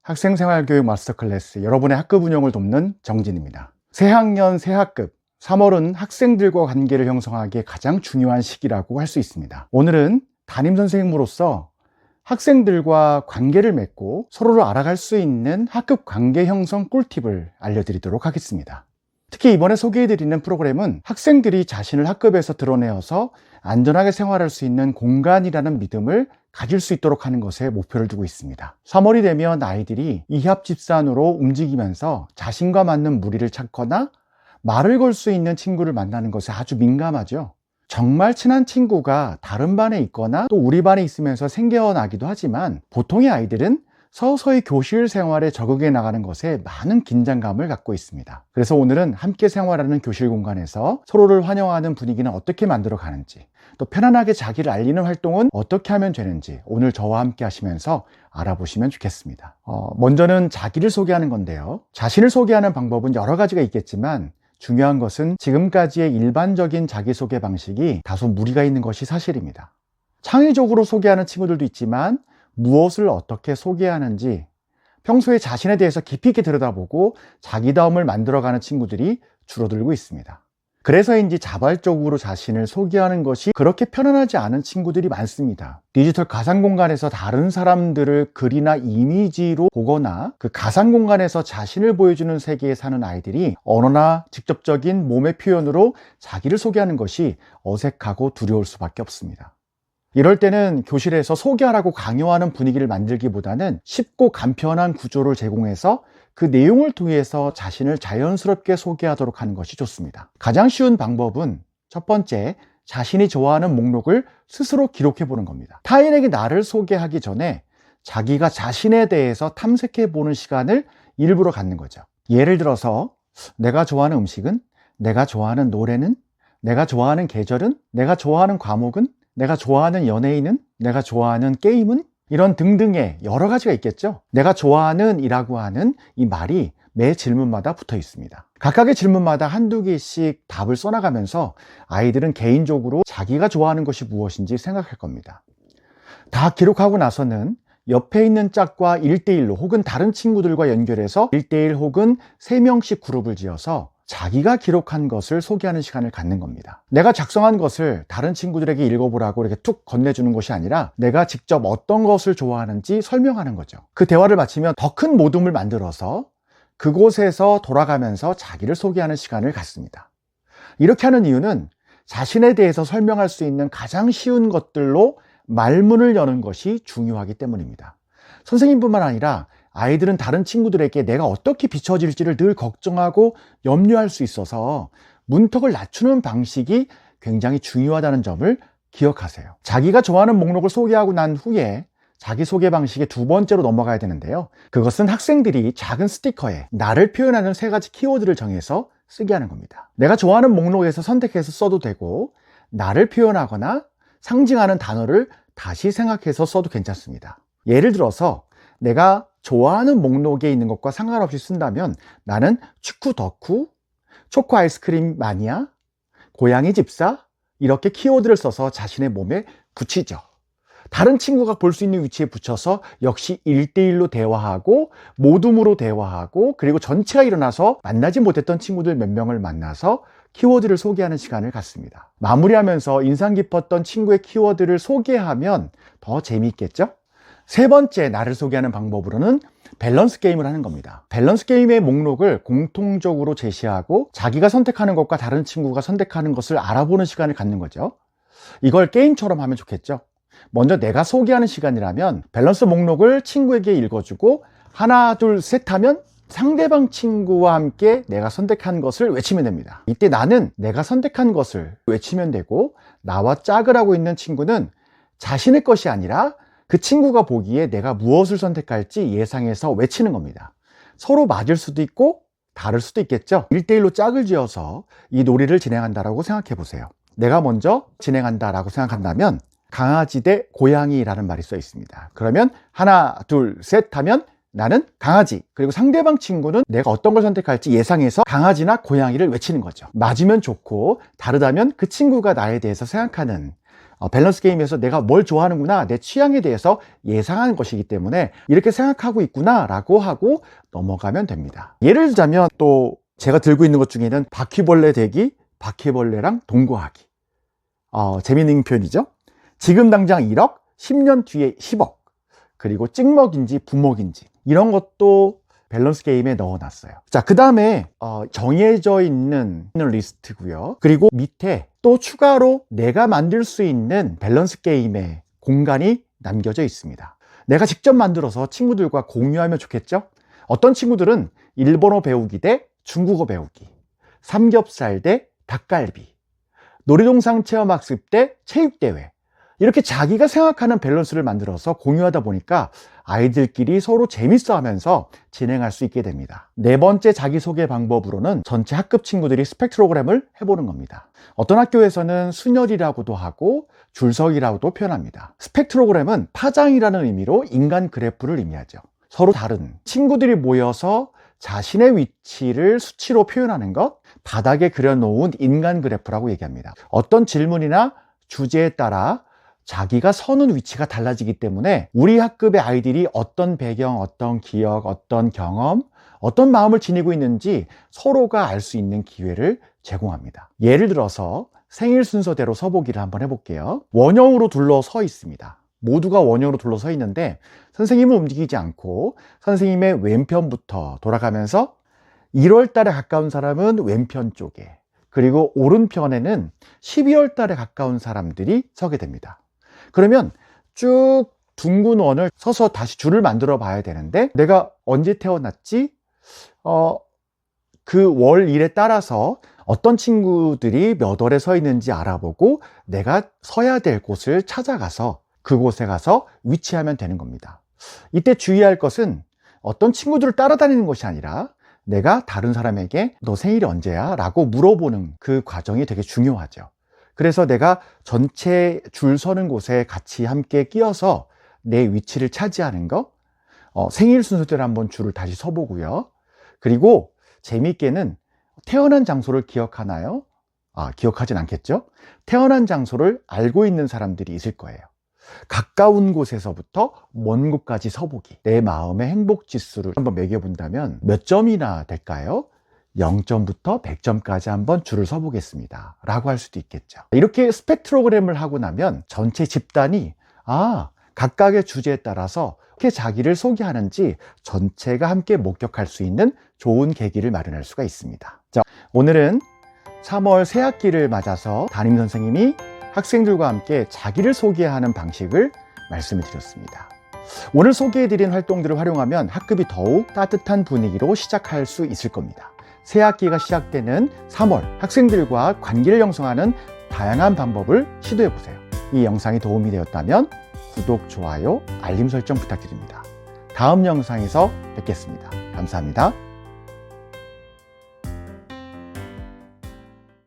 학생생활교육 마스터클래스 여러분의 학급 운영을 돕는 정진입니다. 새학년 새학급 3월은 학생들과 관계를 형성하기에 가장 중요한 시기라고 할 수 있습니다. 오늘은 담임선생님으로서 학생들과 관계를 맺고 서로를 알아갈 수 있는 학급 관계 형성 꿀팁을 알려드리도록 하겠습니다. 특히 이번에 소개해드리는 프로그램은 학생들이 자신을 학급에서 드러내어서 안전하게 생활할 수 있는 공간이라는 믿음을 가질 수 있도록 하는 것에 목표를 두고 있습니다. 3월이 되면 아이들이 이합집산으로 움직이면서 자신과 맞는 무리를 찾거나 말을 걸 수 있는 친구를 만나는 것에 아주 민감하죠. 정말 친한 친구가 다른 반에 있거나 또 우리 반에 있으면서 생겨나기도 하지만 보통의 아이들은 서서히 교실 생활에 적응해 나가는 것에 많은 긴장감을 갖고 있습니다. 그래서 오늘은 함께 생활하는 교실 공간에서 서로를 환영하는 분위기는 어떻게 만들어 가는지, 또 편안하게 자기를 알리는 활동은 어떻게 하면 되는지 오늘 저와 함께 하시면서 알아보시면 좋겠습니다. 먼저는 자기를 소개하는 건데요. 자신을 소개하는 방법은 여러 가지가 있겠지만 중요한 것은 지금까지의 일반적인 자기소개 방식이 다소 무리가 있는 것이 사실입니다. 창의적으로 소개하는 친구들도 있지만 무엇을 어떻게 소개하는지 평소에 자신에 대해서 깊이 있게 들여다보고 자기다움을 만들어가는 친구들이 줄어들고 있습니다. 그래서인지 자발적으로 자신을 소개하는 것이 그렇게 편안하지 않은 친구들이 많습니다. 디지털 가상공간에서 다른 사람들을 글이나 이미지로 보거나 그 가상공간에서 자신을 보여주는 세계에 사는 아이들이 언어나 직접적인 몸의 표현으로 자기를 소개하는 것이 어색하고 두려울 수밖에 없습니다. 이럴 때는 교실에서 소개하라고 강요하는 분위기를 만들기보다는 쉽고 간편한 구조를 제공해서 그 내용을 통해서 자신을 자연스럽게 소개하도록 하는 것이 좋습니다. 가장 쉬운 방법은 첫 번째, 자신이 좋아하는 목록을 스스로 기록해 보는 겁니다. 타인에게 나를 소개하기 전에 자기가 자신에 대해서 탐색해 보는 시간을 일부러 갖는 거죠. 예를 들어서 내가 좋아하는 음식은, 내가 좋아하는 노래는, 내가 좋아하는 계절은, 내가 좋아하는 과목은, 내가 좋아하는 연예인은, 내가 좋아하는 게임은, 이런 등등의 여러 가지가 있겠죠. 내가 좋아하는 이라고 하는 이 말이 매 질문마다 붙어 있습니다. 각각의 질문마다 한두 개씩 답을 써나가면서 아이들은 개인적으로 자기가 좋아하는 것이 무엇인지 생각할 겁니다. 다 기록하고 나서는 옆에 있는 짝과 1대1로 혹은 다른 친구들과 연결해서 1대1 혹은 3명씩 그룹을 지어서 자기가 기록한 것을 소개하는 시간을 갖는 겁니다. 내가 작성한 것을 다른 친구들에게 읽어보라고 이렇게 툭 건네주는 것이 아니라 내가 직접 어떤 것을 좋아하는지 설명하는 거죠. 그 대화를 마치면 더 큰 모둠을 만들어서 그곳에서 돌아가면서 자기를 소개하는 시간을 갖습니다. 이렇게 하는 이유는 자신에 대해서 설명할 수 있는 가장 쉬운 것들로 말문을 여는 것이 중요하기 때문입니다. 선생님뿐만 아니라 아이들은 다른 친구들에게 내가 어떻게 비춰질지를 늘 걱정하고 염려할 수 있어서 문턱을 낮추는 방식이 굉장히 중요하다는 점을 기억하세요. 자기가 좋아하는 목록을 소개하고 난 후에 자기소개 방식의 두 번째로 넘어가야 되는데요. 그것은 학생들이 작은 스티커에 나를 표현하는 3가지 키워드를 정해서 쓰게 하는 겁니다. 내가 좋아하는 목록에서 선택해서 써도 되고 나를 표현하거나 상징하는 단어를 다시 생각해서 써도 괜찮습니다. 예를 들어서 내가 좋아하는 목록에 있는 것과 상관없이 쓴다면 나는 축구 덕후, 초코 아이스크림 마니아, 고양이 집사 이렇게 키워드를 써서 자신의 몸에 붙이죠. 다른 친구가 볼 수 있는 위치에 붙여서 역시 1대1로 대화하고 모둠으로 대화하고 그리고 전체가 일어나서 만나지 못했던 친구들 몇 명을 만나서 키워드를 소개하는 시간을 갖습니다. 마무리하면서 인상 깊었던 친구의 키워드를 소개하면 더 재미있겠죠? 3번째 나를 소개하는 방법으로는 밸런스 게임을 하는 겁니다. 밸런스 게임의 목록을 공통적으로 제시하고 자기가 선택하는 것과 다른 친구가 선택하는 것을 알아보는 시간을 갖는 거죠. 이걸 게임처럼 하면 좋겠죠. 먼저 내가 소개하는 시간이라면 밸런스 목록을 친구에게 읽어주고 하나 둘 셋 하면 상대방 친구와 함께 내가 선택한 것을 외치면 됩니다. 이때 나는 내가 선택한 것을 외치면 되고 나와 짝을 하고 있는 친구는 자신의 것이 아니라 그 친구가 보기에 내가 무엇을 선택할지 예상해서 외치는 겁니다. 서로 맞을 수도 있고 다를 수도 있겠죠. 1대1로 짝을 지어서 이 놀이를 진행한다라고 생각해 보세요. 내가 먼저 진행한다라고 생각한다면 강아지 대 고양이라는 말이 써 있습니다. 그러면 하나 둘 셋 하면 나는 강아지, 그리고 상대방 친구는 내가 어떤 걸 선택할지 예상해서 강아지나 고양이를 외치는 거죠. 맞으면 좋고 다르다면 그 친구가 나에 대해서 생각하는 밸런스 게임에서 내가 뭘 좋아하는구나, 내 취향에 대해서 예상하는 것이기 때문에 이렇게 생각하고 있구나 라고 하고 넘어가면 됩니다. 예를 들자면 또 제가 들고 있는 것 중에는 바퀴벌레 대기, 바퀴벌레랑 동거하기. 재미있는 표현이죠. 지금 당장 1억, 10년 뒤에 10억. 그리고 찍먹인지 부먹인지 이런 것도 밸런스 게임에 넣어놨어요. 자, 그 다음에 정해져 있는 리스트고요. 그리고 밑에 또 추가로 내가 만들 수 있는 밸런스 게임의 공간이 남겨져 있습니다. 내가 직접 만들어서 친구들과 공유하면 좋겠죠? 어떤 친구들은 일본어 배우기 대 중국어 배우기, 삼겹살 대 닭갈비, 놀이동산 체험학습 대 체육대회, 이렇게 자기가 생각하는 밸런스를 만들어서 공유하다 보니까 아이들끼리 서로 재밌어 하면서 진행할 수 있게 됩니다. 네 번째 자기소개 방법으로는 전체 학급 친구들이 스펙트로그램을 해보는 겁니다. 어떤 학교에서는 순열이라고도 하고 줄석이라고도 표현합니다. 스펙트로그램은 파장이라는 의미로 인간 그래프를 의미하죠. 서로 다른 친구들이 모여서 자신의 위치를 수치로 표현하는 것, 바닥에 그려놓은 인간 그래프라고 얘기합니다. 어떤 질문이나 주제에 따라 자기가 서는 위치가 달라지기 때문에 우리 학급의 아이들이 어떤 배경, 어떤 기억, 어떤 경험, 어떤 마음을 지니고 있는지 서로가 알 수 있는 기회를 제공합니다. 예를 들어서 생일 순서대로 서보기를 한번 해볼게요. 원형으로 둘러서 있습니다. 모두가 원형으로 둘러서 있는데 선생님은 움직이지 않고 선생님의 왼편부터 돌아가면서 1월 달에 가까운 사람은 왼편 쪽에, 그리고 오른편에는 12월 달에 가까운 사람들이 서게 됩니다. 그러면 쭉 둥근 원을 서서 다시 줄을 만들어 봐야 되는데 내가 언제 태어났지? 그 월일에 따라서 어떤 친구들이 몇 월에 서 있는지 알아보고 내가 서야 될 곳을 찾아가서 그곳에 가서 위치하면 되는 겁니다. 이때 주의할 것은 어떤 친구들을 따라다니는 것이 아니라 내가 다른 사람에게 너 생일이 언제야? 라고 물어보는 그 과정이 되게 중요하죠. 그래서 내가 전체 줄 서는 곳에 같이 함께 끼어서 내 위치를 차지하는 거, 생일 순서대로 한번 줄을 다시 서보고요. 그리고 재미있게는 태어난 장소를 기억하나요? 기억하진 않겠죠? 태어난 장소를 알고 있는 사람들이 있을 거예요. 가까운 곳에서부터 먼 곳까지 서보기. 내 마음의 행복 지수를 한번 매겨본다면 몇 점이나 될까요? 0점부터 100점까지 한번 줄을 서보겠습니다 라고 할 수도 있겠죠. 이렇게 스펙트로그램을 하고 나면 전체 집단이 각각의 주제에 따라서 어떻게 자기를 소개하는지 전체가 함께 목격할 수 있는 좋은 계기를 마련할 수가 있습니다. 자, 오늘은 3월 새학기를 맞아서 담임선생님이 학생들과 함께 자기를 소개하는 방식을 말씀을 드렸습니다. 오늘 소개해드린 활동들을 활용하면 학급이 더욱 따뜻한 분위기로 시작할 수 있을 겁니다. 새학기가 시작되는 3월, 학생들과 관계를 형성하는 다양한 방법을 시도해보세요. 이 영상이 도움이 되었다면 구독, 좋아요, 알림 설정 부탁드립니다. 다음 영상에서 뵙겠습니다. 감사합니다.